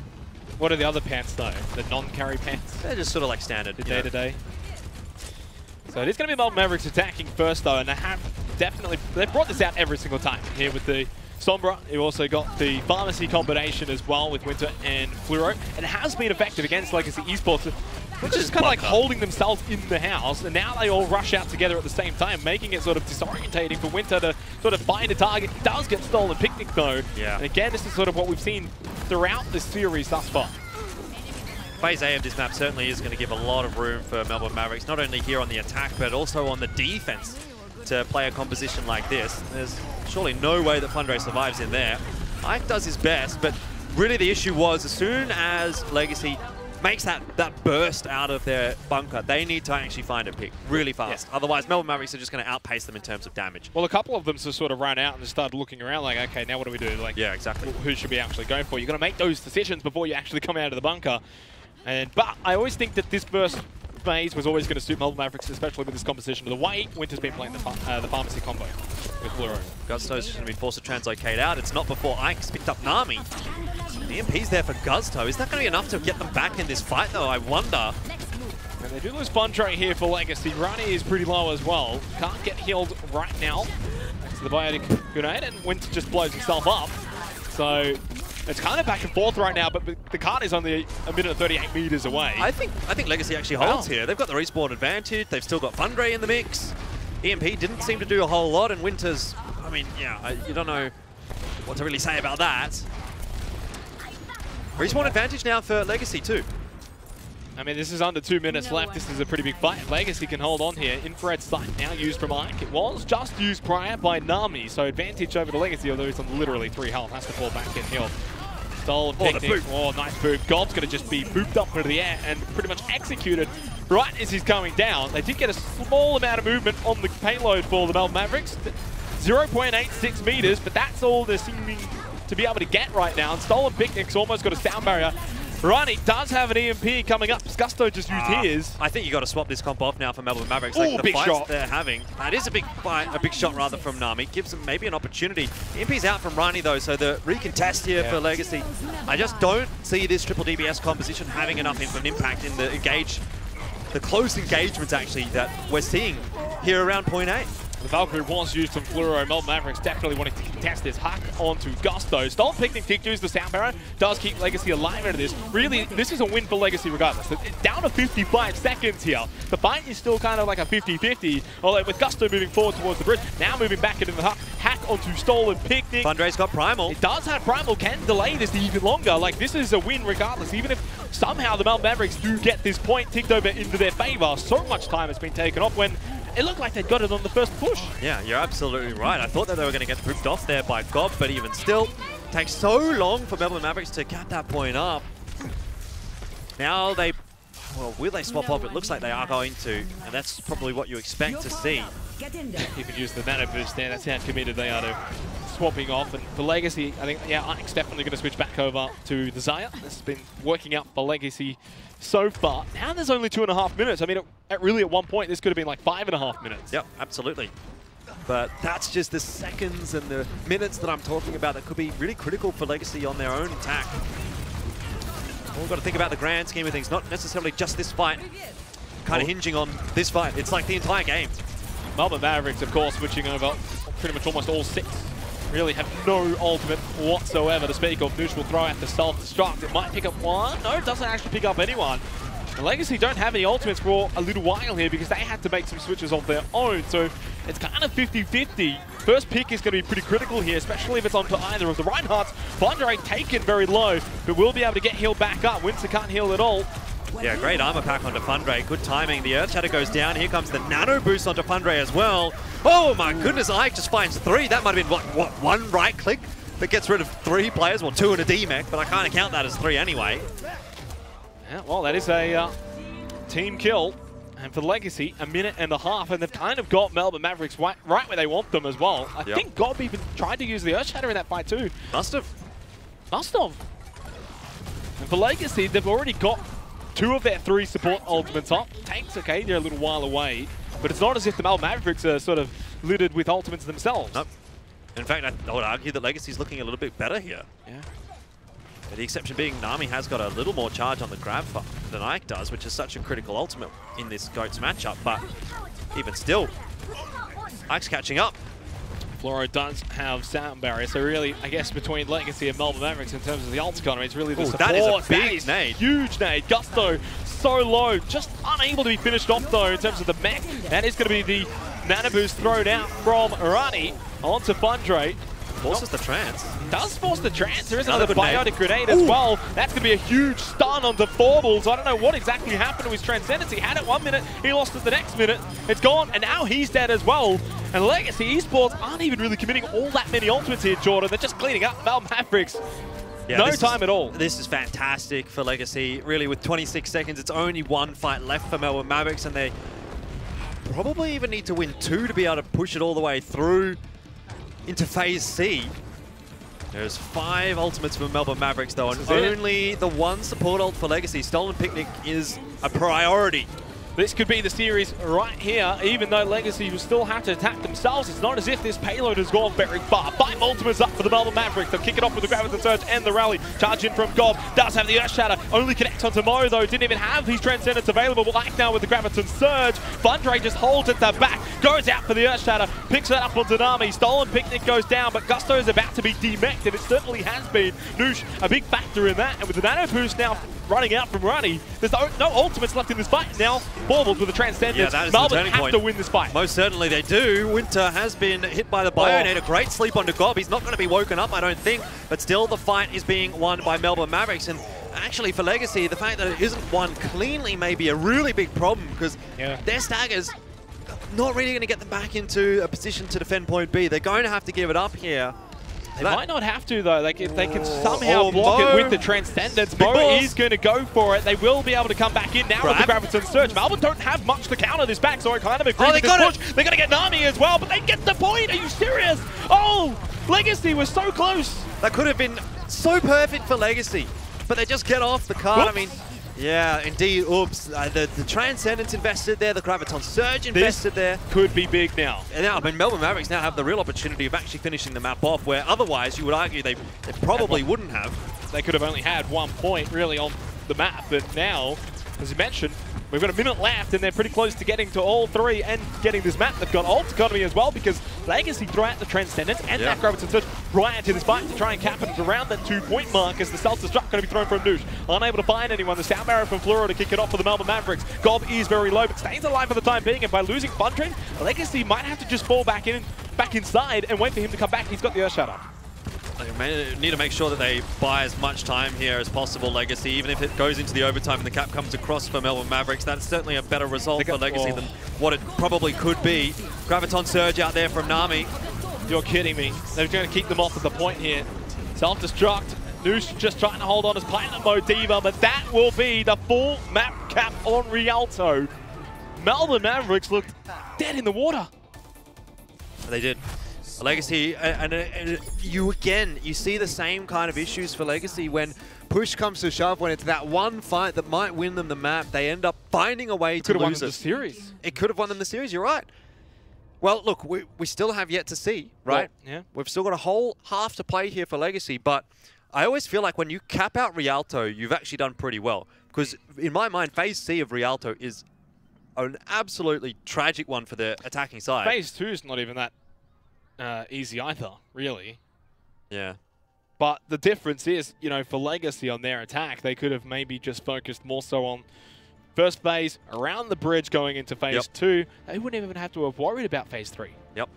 What are the other pants, though? The non-carry pants? They're just sort of like standard. The day-to-day. So it is going to be Melbourne Mavericks attacking first, though, and they have definitely... They've brought this out every single time here with the Sombra. You've also got the Pharmacy combination as well with Winter and Fluoro. And it has been effective against Legacy Esports, which is kind of like holding themselves in the house, and now they all rush out together at the same time, making it sort of disorientating for Winter to sort of find a target. He does get Stolen Picnic, though. Yeah. And again, this is sort of what we've seen throughout this series thus far. Phase A of this map certainly is going to give a lot of room for Melbourne Mavericks, not only here on the attack, but also on the defense to play a composition like this. There's surely no way that Fundre survives in there. Ike does his best, but really the issue was as soon as Legacy makes that burst out of their bunker, they need to actually find a pick really fast. Yeah. Otherwise, Melbourne Mavericks are just going to outpace them in terms of damage. Well, a couple of them just sort of ran out and just started looking around like, okay, now what do we do? Like, yeah, exactly. Who should we actually go for? You've got to make those decisions before you actually come out of the bunker. But I always think that this first phase was always going to suit Melbourne Mavericks, especially with this composition. The way Winter's been playing the Pharmacy combo with Fluoro. Guzto's going to be forced to translocate out. It's not before Ike's picked up Nami. EMP's there for Guzto. Is that going to be enough to get them back in this fight, though? I wonder. And they do lose Fundre here for Legacy. Rani is pretty low as well. Can't get healed right now. Thanks to the Biotic Grenade, and Winter just blows himself up. So it's kind of back and forth right now, but the cart is only a minute and 38 meters away. I think Legacy actually holds here. They've got the respawn advantage. They've still got Fundre in the mix. EMP didn't seem to do a whole lot, and Winter's, I mean, yeah, you don't know what to really say about that. Respawn advantage now for Legacy too. I mean, this is under 2 minutes left. This is a pretty big fight. Legacy can hold on here. Infrared sight now used from Ike. It was just used prior by Nami, so advantage over the Legacy, although he's on literally 3 health. Has to fall back and heal. Stolen Picnic. Oh, nice boop. God's going to just be booped up into the air and pretty much executed right as he's going down. They did get a small amount of movement on the payload for the Melbourne Mavericks. 0.86 meters, but that's all they're seeming to be able to get right now. And Stolen Picnic's almost got a sound barrier. Rani does have an EMP coming up. Gusto just used his. I think you got to swap this comp off now for Melbourne Mavericks. Ooh, like the big fights shot. They're having. That is a big fight, a big shot rather from Nami. Gives them maybe an opportunity. EMP's out from Rani though, so the recontest here for Legacy. I just don't see this triple DBS composition having enough of an impact in the close engagements actually that we're seeing here around point A. The Valkyrie was used from Fluoro. Melbourne Mavericks definitely wanting to contest this. Hack onto Gusto. Stolen Picnic did use the sound barrier. Does keep Legacy alive out of this. Really, this is a win for Legacy regardless. It's down to 55 seconds here. The fight is still kind of like a 50-50. Although with Gusto moving forward towards the bridge, now moving back into the hack. Hack onto Stolen Picnic. Fundre's got Primal. It does have Primal. Can delay this even longer. Like, this is a win regardless. Even if somehow the Melbourne Mavericks do get this point ticked over into their favor, so much time has been taken off when it looked like they got it on the first push. Yeah, you're absolutely right. I thought that they were going to get pooped off there by Gob, but even still, takes so long for Melbourne Mavericks to get that point up. Now they, well, will they swap off? It looks like they are going to, and that's probably what you expect to see. You can use the nano boost there. That's how committed they are to swapping off. And for Legacy, I think, yeah, Ike's definitely going to switch back over to the Zaya. This has been working out for Legacy so far. Now there's only 2.5 minutes. I mean, really at one point, this could have been like 5.5 minutes. Yep, absolutely. But that's just the seconds and the minutes that I'm talking about that could be really critical for Legacy on their own attack. We've got to think about the grand scheme of things, not necessarily just this fight, kind of hinging on this fight. It's like the entire game. Melbourne Mavericks, of course, switching over pretty much almost all 6. Really have no ultimate whatsoever to speak of. Noosh will throw out the self-destruct. It might pick up one. No, it doesn't actually pick up anyone. The Legacy don't have any ultimates for a little while here because they had to make some switches of their own. So it's kind of 50-50. First pick is going to be pretty critical here, especially if it's onto either of the Reinhardts. Fundre taken very low, but will be able to get healed back up. Winter can't heal at all. Yeah, great armor pack onto Fundray. Good timing. The Earth Shatter goes down. Here comes the nano boost onto Fundray as well. Oh my goodness, Ike just finds 3. That might have been, what, 1 right click that gets rid of 3 players? Well, 2 in a D-mech, but I can't count that as 3 anyway. Yeah, well, that is a team kill. And for Legacy, 1.5 minutes, and they've kind of got Melbourne Mavericks right where they want them as well. I think Gob even tried to use the Earth Shatter in that fight too. Must have. Must have. And for Legacy, they've already got 2 of their 3 support ultimates up. Tanks, okay, they're a little while away, but it's not as if the Melbourne Mavericks are sort of littered with ultimates themselves. Nope. In fact, I would argue that Legacy's looking a little bit better here. Yeah. The exception being Nami has got a little more charge on the grab than Ike does, which is such a critical ultimate in this GOATS matchup, but even still, Ike's catching up. Floro does have sound barrier, so really, I guess between Legacy and Melbourne Mavericks in terms of the ult economy, it's really the support. That is a big nade. Huge nade. Gusto so low, just unable to be finished off though in terms of the mech. That is going to be the nano boost thrown out from Rani onto Fundray. Forces the trance. Does force the trance. There is another biotic grenade as well. That's going to be a huge stun onto Forbles. I don't know what exactly happened to his Transcendence. He had it 1 minute, he lost it the next minute. It's gone, and now he's dead as well. And Legacy Esports aren't even really committing all that many ultimates here, Jordan. They're just cleaning up Melbourne Mavericks. Yeah, no time at all. This is fantastic for Legacy. Really, with 26 seconds, it's only 1 fight left for Melbourne Mavericks, and they probably even need to win 2 to be able to push it all the way through into Phase C. There's 5 ultimates for Melbourne Mavericks though, and only the 1 support ult for Legacy. Stolen Picnic is a priority. This could be the series right here, even though Legacy will still have to attack themselves. It's not as if this payload has gone very far. 5 ultimates up for the Melbourne Mavericks. They'll kick it off with the Graviton Surge and the Rally. Charge in from Gob. Does have the Earth Shatter. Only connects onto Mo though. Didn't even have his Transcendence available. Like now with the Graviton Surge. Fundray just holds at the back. Goes out for the Earth Shatter. Picks it up onto Nami. Stolen Picnic goes down, but Gusto is about to be demeched, and it certainly has been. Noosh, a big factor in that. And with the nano boost now running out from Rani, there's no ultimates left in this fight. Now, Forbles with a Transcendence. Yeah, Melbourne have to win this fight. Most certainly they do. Winter has been hit by the Bionade. A great sleep onto Gob. He's not going to be woken up, I don't think. But still, the fight is being won by Melbourne Mavericks. And actually, for Legacy, the fact that it isn't won cleanly may be a really big problem, because their staggers not really going to get them back into a position to defend point B. They're going to have to give it up here. They might not have to though. Like if they can somehow block it with the Transcendence, Mo is going to go for it. They will be able to come back in now with the Graviton Surge. Melbourne don't have much to counter this back, so I kind of agree with this push. They're going to get Nami as well, but they get the point. Are you serious? Oh, Legacy was so close. That could have been so perfect for Legacy, but they just get off the card. Oops. I mean, yeah, indeed. Oops. The Transcendence invested there. The Graviton Surge invested there. Could be big now. And now, I mean, Melbourne Mavericks now have the real opportunity of actually finishing the map off, where otherwise you would argue they probably wouldn't have. They could have only had 1 point really on the map, but now, as you mentioned, we've got a minute left, and they're pretty close to getting to all 3 and getting this map. They've got ult economy as well, because Legacy throw out the Transcendence and that Graviton Surge right into this fight to try and cap it around that 2-point mark, as the self-destruct going to be thrown from Noosh. Unable to find anyone. The sound barrier from Floro to kick it off for the Melbourne Mavericks. Gob is very low, but stays alive for the time being, and by losing Fundray, Legacy might have to just fall back inside and wait for him to come back. He's got the Earth Shatter. They need to make sure that they buy as much time here as possible, Legacy. Even if it goes into the overtime and the cap comes across for Melbourne Mavericks, that's certainly a better result for Legacy than what it probably could be. Graviton Surge out there from Nami. You're kidding me. They're going to keep them off at the point here. Self-destruct. Noosh just trying to hold on as Platinum Mode Diva, but that will be the full map cap on Rialto. Melbourne Mavericks looked dead in the water. They did. Legacy, and you see the same kind of issues for Legacy when push comes to shove, when it's that one fight that might win them the map, they end up finding a way to lose it. Could have won them the series. It could have won them the series, you're right. Well, look, we still have yet to see, right? Well, yeah. We've still got a whole half to play here for Legacy, but I always feel like when you cap out Rialto, you've actually done pretty well. Because in my mind, Phase C of Rialto is an absolutely tragic one for the attacking side. Phase 2 is not even that easy either, really. Yeah. But the difference is, you know, for Legacy on their attack, they could have maybe just focused more so on first phase, around the bridge going into Phase 2. They wouldn't even have to have worried about Phase 3. Yep.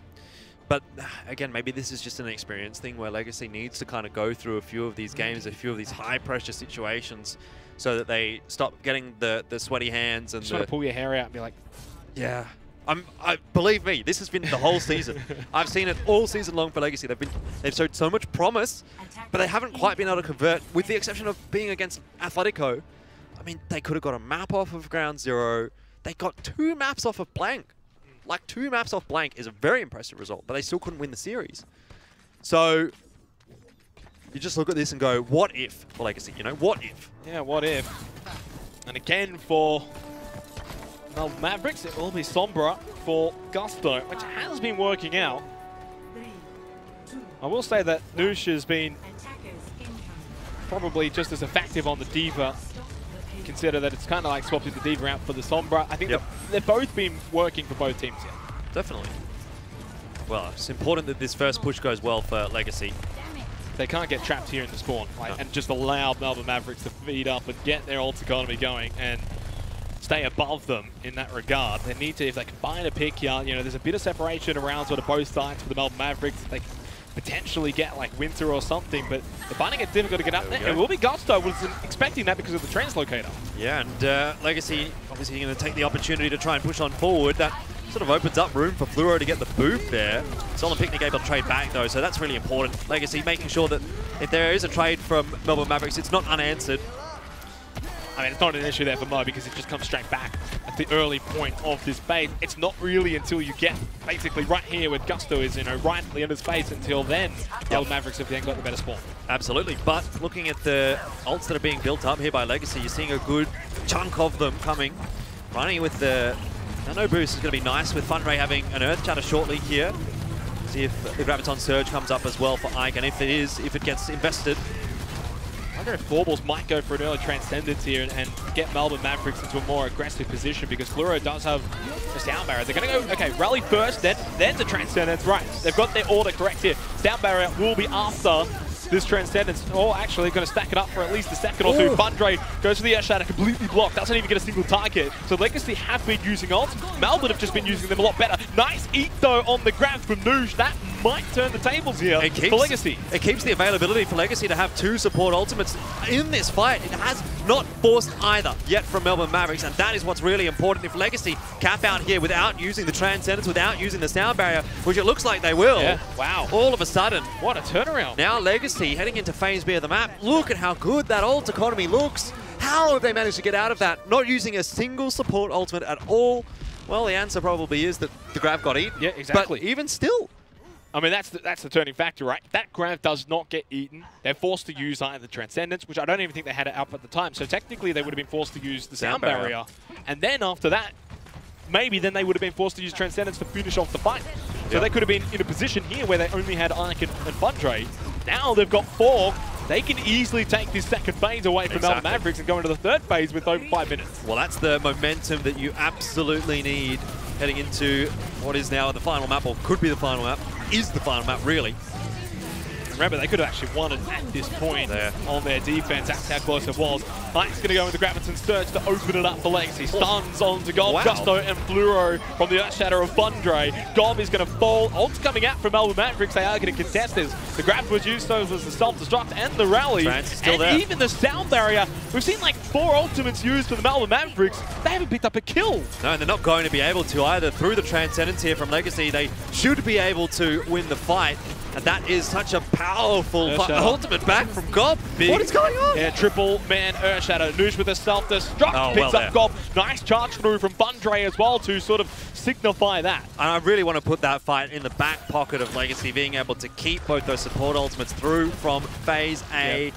But again, maybe this is just an experience thing where Legacy needs to kind of go through a few of these games, a few of these high-pressure situations, so that they stop getting the sweaty hands and just want to pull your hair out and be like, yeah. Believe me, this has been the whole season. I've seen it all season long for Legacy. They've showed so much promise, but they haven't quite been able to convert, with the exception of being against Atletico. I mean, they could have got a map off of Ground Zero. They got 2 maps off of Blank. Like, 2 maps off Blank is a very impressive result, but they still couldn't win the series. So you just look at this and go, what if for Legacy? You know, what if? Yeah, what if? And again for Melbourne Mavericks, it will be Sombra for Gusto, which has been working out. I will say that Noosh has been probably just as effective on the Diva. Consider that it's kind of like swapping the Diva out for the Sombra. I think they've both been working for both teams here. Definitely. Well, it's important that this first push goes well for Legacy. They can't get trapped here in the spawn, and just allow Melbourne Mavericks to feed up and get their ult economy going and stay above them in that regard. They need to, if they can find a pick here, you know, there's a bit of separation around sort of both sides for the Melbourne Mavericks. If they can potentially get like Winter or something, but they're finding it difficult to get up there. It will be Gusto. Wasn't expecting that because of the translocator. Yeah, and Legacy obviously going to take the opportunity to try and push on forward. That sort of opens up room for Fluoro to get the boot there. Solon Picnic able to trade back though, so that's really important. Legacy making sure that if there is a trade from Melbourne Mavericks, it's not unanswered. I mean, it's not an issue there for Mo because it just comes straight back at the early point of this phase. It's not really until you get basically right here where Gusto is, you know, right at the end of space. Until then, Melbourne Mavericks have then got the better spawn. Absolutely, but looking at the ults that are being built up here by Legacy, you're seeing a good chunk of them coming. Running with the nano boost is going to be nice, with Fundray having an Earth Chatter shortly here. See if the Graviton Surge comes up as well for Ike, and if it gets invested. I wonder if Thorballs might go for an early Transcendence here and get Melbourne Mavericks into a more aggressive position, because Fluoro does have a Sound Barrier. They're going to go, okay, rally first, then the Transcendence. Right, they've got their order correct here. Sound Barrier will be after this Transcendence. Oh, actually going to stack it up for at least a second or two. Fundray goes for the Earth Shatter, completely blocked. Doesn't even get a single target. So Legacy have been using ults. Melbourne have just been using them a lot better. Nice eat though on the grab from Noosh. That might turn the tables here for Legacy. It keeps the availability for Legacy to have 2 support ultimates in this fight. It has not forced either yet from Melbourne Mavericks, and that is what's really important. If Legacy cap out here without using the Transcendence, without using the Sound Barrier, which it looks like they will, wow, all of a sudden, what a turnaround. Now Legacy heading into phase B of the map. Look at how good that ult economy looks. How have they managed to get out of that? Not using a single support ultimate at all. Well, the answer probably is that the grab got eaten. Yeah, exactly. But even still, I mean, that's the turning factor, right? That grab does not get eaten. They're forced to use either Transcendence, which I don't even think they had it up at the time. So technically, they would have been forced to use the Sound Barrier. And then after that, maybe then they would have been forced to use Transcendence to finish off the fight. So they could have been in a position here where they only had Ike and Fundray. Now they've got 4. They can easily take this second phase away from Melbourne Mavericks and go into the third phase with over 5 minutes. Well, that's the momentum that you absolutely need heading into what is now the final map, or could be the final map, is the final map, really. Remember, they could have actually won it at this point on their defense. That's how close it was. Ike's going to go with the Graviton Surge to open it up for Legacy. Stuns onto Gob, Gusto, and Fluoro from the Earth Shatter of Fundray. Gob is going to fall. Ult's coming out from Melbourne Mavericks. They are going to contest this. The grab was used, so was the self-destruct and the rally. And even the Sound Barrier. We've seen like 4 ultimates used for the Melbourne Mavericks. They haven't picked up a kill. No, and they're not going to be able to either. Through the Transcendence here from Legacy, they should be able to win the fight. And that is such a powerful ultimate back from Gob. What is going on? Yeah, triple man Earth Shatter. Noosh with a self-destruct. Picks up Gob. Nice charge through from Fundray as well to sort of signify that. And I really want to put that fight in the back pocket of Legacy, being able to keep both those support ultimates through from phase A.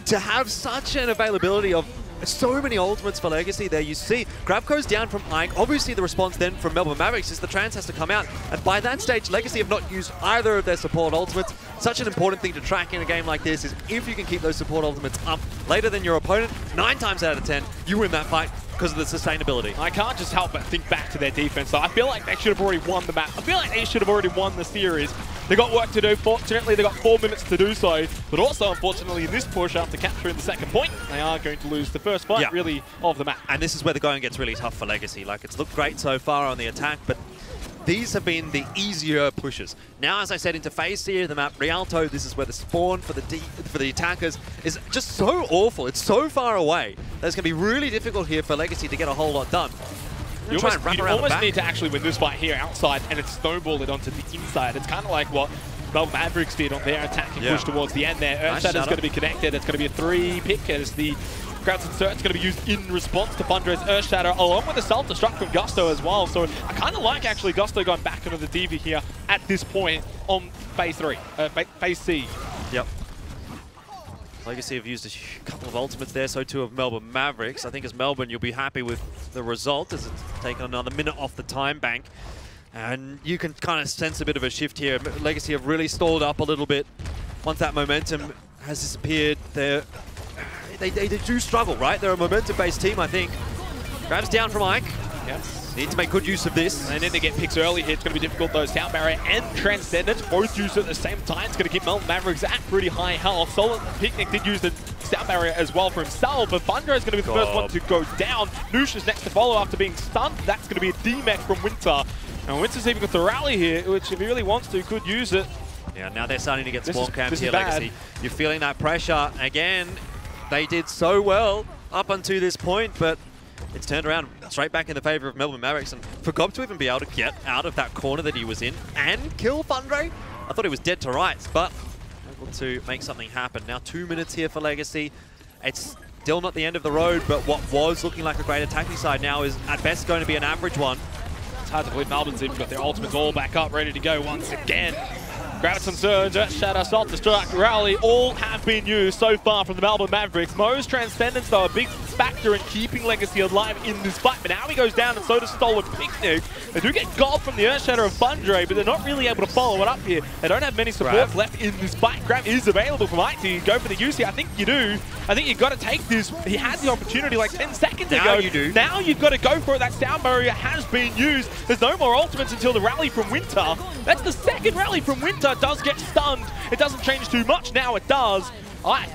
To have such an availability of so many ultimates for Legacy there. You see, grab goes down from Ike. Obviously, the response then from Melbourne Mavericks is the Trans has to come out. And by that stage, Legacy have not used either of their support ultimates. Such an important thing to track in a game like this is if you can keep those support ultimates up later than your opponent, 9 times out of 10, you win that fight because of the sustainability. I can't just help but think back to their defense. So I feel like they should have already won the map. I feel like they should have already won the series. They got work to do. Fortunately, they got 4 minutes to do so. But also, unfortunately, in this push, after capturing the second point, they are going to lose the first fight, really, of the map. And this is where the going gets really tough for Legacy. Like, it's looked great so far on the attack, but these have been the easier pushes. Now, as I said, into phase C of the map, Rialto, this is where the spawn for the attackers is just so awful. It's so far away that it's going to be really difficult here for Legacy to get a whole lot done. You almost need to actually win this fight here outside and then snowball it onto the inside. It's kind of like what Melbourne Mavericks did on their attacking push towards the end there. Earthshatter's going to be connected. It's going to be a 3-pick as the Crowd's Insert's going to be used in response to Thunder's Earthshatter, along with the self-destruct from Gusto as well. So I kind of like actually Gusto going back into the DV here at this point on phase 3, phase C. Yep. Legacy have used a couple of ultimates there, so too have Melbourne Mavericks. I think as Melbourne, you'll be happy with the result as it's taken another minute off the time bank. And you can kind of sense a bit of a shift here. Legacy have really stalled up a little bit. Once that momentum has disappeared, they do struggle, right? They're a momentum-based team, I think. Grabs down from Ike. Yes. Need to make good use of this. They need to get picks early here. It's going to be difficult, though. Sound Barrier and Transcendence both used at the same time. It's going to keep Melbourne Mavericks at pretty high health. Solid Picnic did use the Sound Barrier as well for himself, but Thunder is going to be the first one to go down. Noosh is next to follow after being stunned. That's going to be a D-Mech from Winter. And Winter's even got the rally here, which if he really wants to, could use it. Yeah, now they're starting to get spawn camps here, Legacy. You're feeling that pressure. Again, they did so well up until this point, but it's turned around straight back in the favor of Melbourne Mavericks. And for Gob to even be able to get out of that corner that he was in and kill Thundre, I thought he was dead to rights, but able to make something happen. Now 2 minutes here for Legacy. It's still not the end of the road, but what was looking like a great attacking side now is at best going to be an average one. It's hard to believe Melbourne's even got their ultimates all back up, ready to go once again. Graviton Surge, Earthshatter, Salt Destruct, Rally, all have been used so far from the Melbourne Mavericks. Mo's Transcendence, though, a big factor in keeping Legacy alive in this fight. But now he goes down, and so does Stolen Picnic. They do get gold from the Earthshatter of Thundre, but they're not really able to follow it up here. They don't have many supports left in this fight. Grab is available from IT. You go for the UC. I think you do. I think you've got to take this. He had the opportunity like 10 seconds ago. Now you do. Now you've got to go for it. That Sound Barrier has been used. There's no more ultimates until the rally from Winter. That's the second rally from Winter. Does get stunned. It doesn't change too much. Now it does.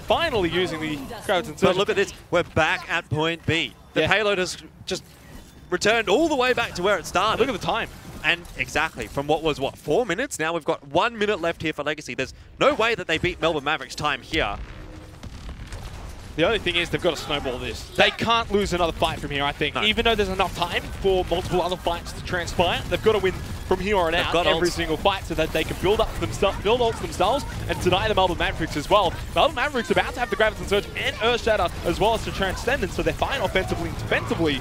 Finally using the Graviton Surge. But look at this. We're back at point B. The payload has just returned all the way back to where it started. Look at the time. And exactly, from what was, 4 minutes? Now we've got 1 minute left here for Legacy. There's no way that they beat Melbourne Mavericks' time here. The only thing is they've got to snowball this. They can't lose another fight from here, I think. No. Even though there's enough time for multiple other fights to transpire, they've got to win from here on out every single fight so that they can build ults themselves and deny the Melbourne Mavericks as well. Melbourne Mavericks about to have the Graviton Surge and Earthshatter as well as the Transcendence, so they're fine offensively and defensively.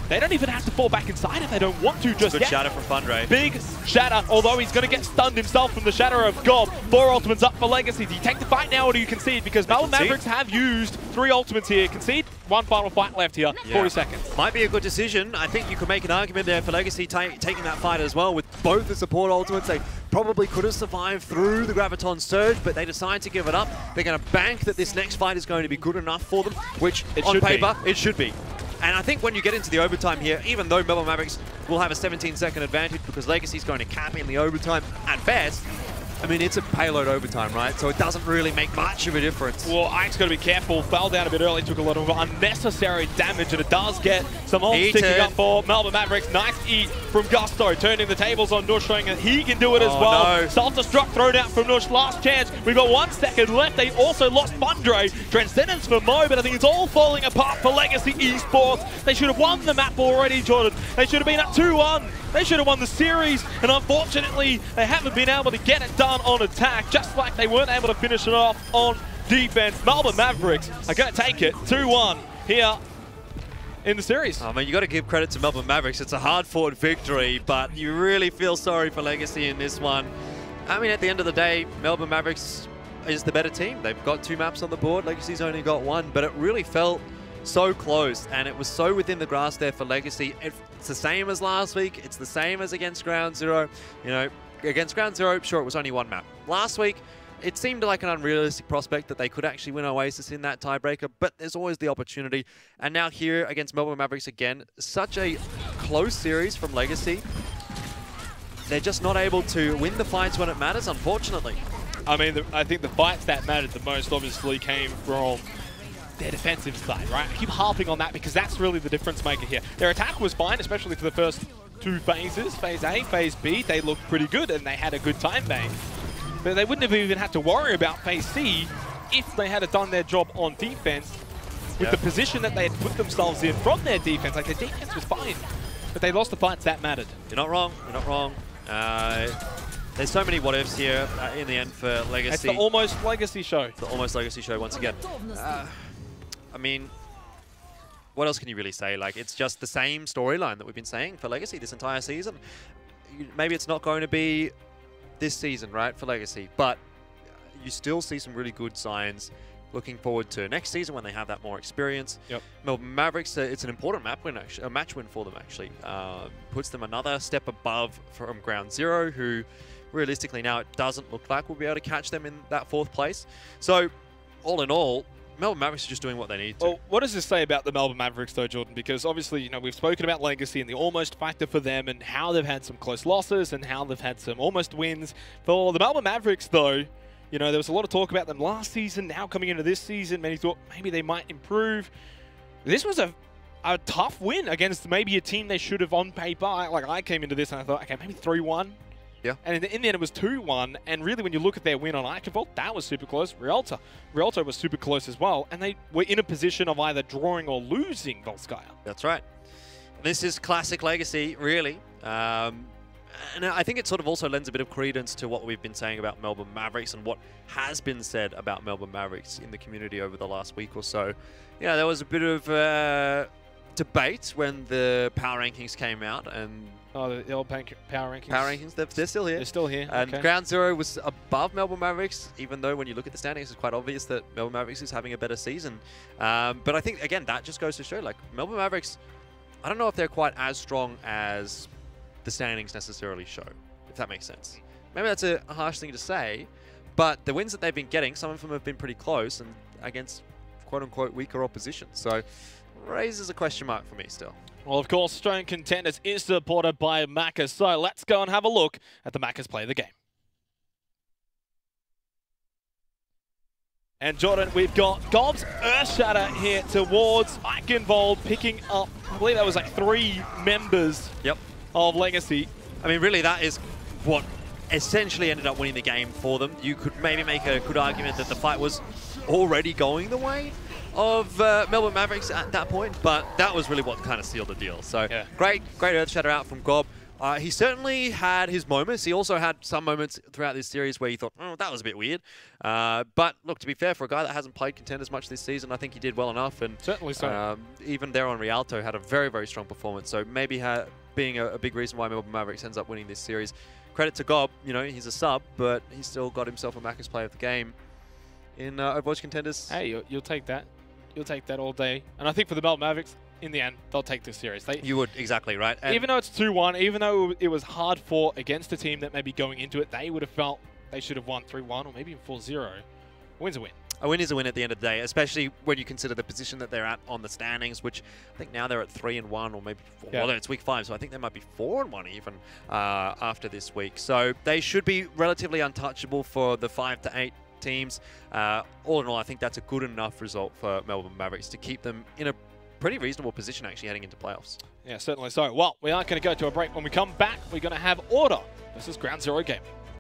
They don't even have to fall back inside if they don't want to just yet. Good shatter from Thundre. Big shatter, although he's going to get stunned himself from the shatter of Gob. 4 ultimates up for Legacy. Do you take the fight now or do you concede? Because Melbourne Mavericks have used 3 ultimates here. Concede, 1 final fight left here, 40 seconds. Might be a good decision. I think you could make an argument there for Legacy taking that fight as well with both the support ultimates. They probably could have survived through the Graviton Surge, but they decide to give it up. They're going to bank that this next fight is going to be good enough for them, which on paper, it should be. And I think when you get into the overtime here, even though Melbourne Mavericks will have a 17-second advantage because Legacy's going to cap in the overtime at best, I mean, it's a payload overtime, right? So it doesn't really make much of a difference. Well, Ike's got to be careful. Fell down a bit early, took a lot of unnecessary damage, and it does get some ults ticking up for Melbourne Mavericks. Nice eat from Gusto, turning the tables on Noosh, showing that he can do it as well. No. Self-destruct thrown out from Noosh, last chance. We've got 1 second left. They also lost Thundre. Transcendence for Mo, but I think it's all falling apart for Legacy Esports. They should have won the map already, Jordan. They should have been up 2-1. They should have won the series, and unfortunately, they haven't been able to get it done on attack, just like they weren't able to finish it off on defense. Melbourne Mavericks are going to take it 2-1 here in the series. I mean, you got to give credit to Melbourne Mavericks. It's a hard-fought victory, but you really feel sorry for Legacy in this one. I mean, at the end of the day, Melbourne Mavericks is the better team. They've got 2 maps on the board. Legacy's only got 1, but it really felt so close, and it was so within the grasp there for Legacy. It's the same as last week. It's the same as against Ground Zero. You know, against Ground Zero, sure, it was only 1 map. Last week, it seemed like an unrealistic prospect that they could actually win Oasis in that tiebreaker, but there's always the opportunity. And now here against Melbourne Mavericks again, such a close series from Legacy. They're just not able to win the fights when it matters, unfortunately. I mean, I think the fights that mattered the most obviously came from their defensive side, right? I keep harping on that because that's really the difference maker here. Their attack was fine, especially for the first two phases, Phase A, Phase B, they looked pretty good and they had a good time bank. But they wouldn't have even had to worry about Phase C if they had done their job on defense with the position that they had put themselves in from their defense. Like, their defense was fine, but they lost the fights that mattered. You're not wrong. You're not wrong. There's so many what-ifs here in the end for Legacy. It's the almost Legacy show. It's the almost Legacy show once again. I mean, what else can you really say? Like, it's just the same storyline that we've been saying for Legacy this entire season. Maybe it's not going to be this season, right, for Legacy, but you still see some really good signs. Looking forward to next season when they have that more experience. Yep. Melbourne Mavericks, it's an important map win, actually, a match win for them, actually. Puts them another step above from Ground Zero, who realistically now it doesn't look like we'll be able to catch them in that 4th place. So, all in all, Melbourne Mavericks are just doing what they need to. Well, what does this say about the Melbourne Mavericks, though, Jordan? Because obviously, you know, we've spoken about Legacy and the almost factor for them and how they've had some close losses and how they've had some almost wins. For the Melbourne Mavericks, though, you know, there was a lot of talk about them last season. Now coming into this season, many thought maybe they might improve. This was a tough win against maybe a team they should have on paper. Like, I came into this and I thought, okay, maybe 3-1. Yeah. And in the end, it was 2-1. And really, when you look at their win on Eichenwald, that was super close. Rialto was super close as well. And they were in a position of either drawing or losing Volskaya. That's right. This is classic Legacy, really. And I think it sort of also lends a bit of credence to what we've been saying about Melbourne Mavericks and what has been said about Melbourne Mavericks in the community over the last week or so. Yeah, there was a bit of debate when the power rankings came out, and the old power rankings. Power rankings, they're still here. They're still here. And okay. Ground Zero was above Melbourne Mavericks, even though when you look at the standings, it's quite obvious that Melbourne Mavericks is having a better season. But I think, again, that just goes to show, like, Melbourne Mavericks, I don't know if they're quite as strong as the standings necessarily show, if that makes sense. Maybe that's a harsh thing to say, but the wins that they've been getting, some of them have been pretty close and against quote-unquote weaker opposition. So raises a question mark for me still. Well, of course, Australian Contenders is supported by Macca's, so let's go and have a look at the Macca's play of the game. And Jordan, we've got Gob's Earthshatter here towards Eichenwald, picking up, I believe that was like 3 members of Legacy. I mean, really, that is what essentially ended up winning the game for them. You could maybe make a good argument that the fight was already going the way of Melbourne Mavericks at that point, but that was really what kind of sealed the deal. So great Earthshatter out from Gob. He certainly had his moments. He also had some moments throughout this series where you thought, oh, that was a bit weird. But look, to be fair, for a guy that hasn't played Contenders much this season, I think he did well enough. And certainly so. Even there on Rialto had a very, very strong performance. So maybe being a big reason why Melbourne Mavericks ends up winning this series. Credit to Gob, you know, he's a sub, but he's still got himself a Macca's play of the game in Overwatch Contenders. Hey, you'll take that. You'll take that all day. And I think for the Melbourne Mavericks, in the end, they'll take this series. You would, exactly, right. And even though it's 2-1, even though it was hard fought against a team that maybe going into it, they would have felt they should have won 3-1 or maybe even 4-0. A win's a win. A win is a win at the end of the day, especially when you consider the position that they're at on the standings, which I think now they're at 3-1 or maybe 4. Well, it's week 5, so I think they might be 4-1 even after this week. So they should be relatively untouchable for the 5 to 8 teams. All in all, I think that's a good enough result for Melbourne Mavericks to keep them in a pretty reasonable position actually heading into playoffs. Yeah, certainly so. Well, we are going to go to a break. When we come back, we're going to have Order versus Ground Zero Gaming.